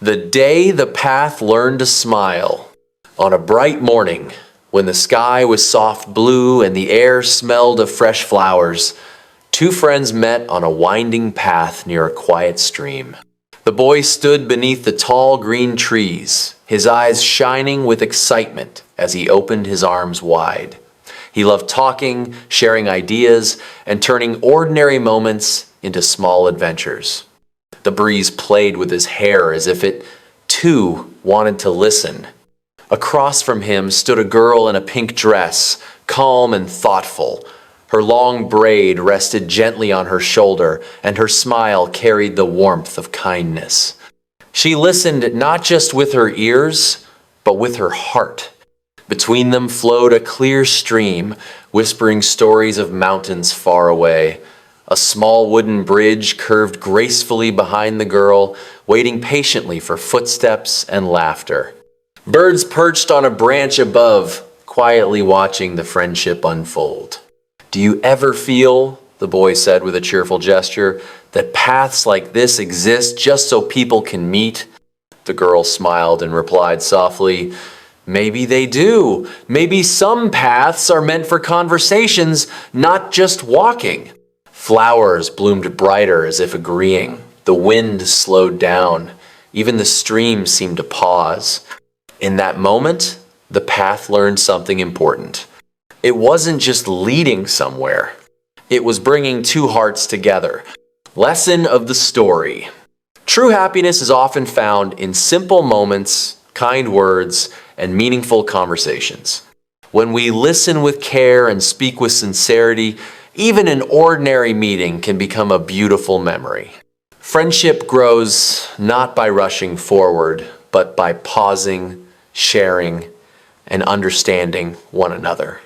The day the path learned to smile. On a bright morning, when the sky was soft blue and the air smelled of fresh flowers, two friends met on a winding path near a quiet stream. The boy stood beneath the tall green trees, his eyes shining with excitement as he opened his arms wide. He loved talking, sharing ideas, and turning ordinary moments into small adventures. The breeze played with his hair as if it, too, wanted to listen. Across from him stood a girl in a pink dress, calm and thoughtful. Her long braid rested gently on her shoulder, and her smile carried the warmth of kindness. She listened not just with her ears, but with her heart. Between them flowed a clear stream, whispering stories of mountains far away. A small wooden bridge curved gracefully behind the girl, waiting patiently for footsteps and laughter. Birds perched on a branch above, quietly watching the friendship unfold. "Do you ever feel," the boy said with a cheerful gesture, "that paths like this exist just so people can meet?" The girl smiled and replied softly, "Maybe they do. Maybe some paths are meant for conversations, not just walking." Flowers bloomed brighter as if agreeing. The wind slowed down. Even the stream seemed to pause. In that moment, the path learned something important. It wasn't just leading somewhere. It was bringing two hearts together. Lesson of the story. True happiness is often found in simple moments, kind words, and meaningful conversations. When we listen with care and speak with sincerity, even an ordinary meeting can become a beautiful memory. Friendship grows not by rushing forward, but by pausing, sharing, and understanding one another.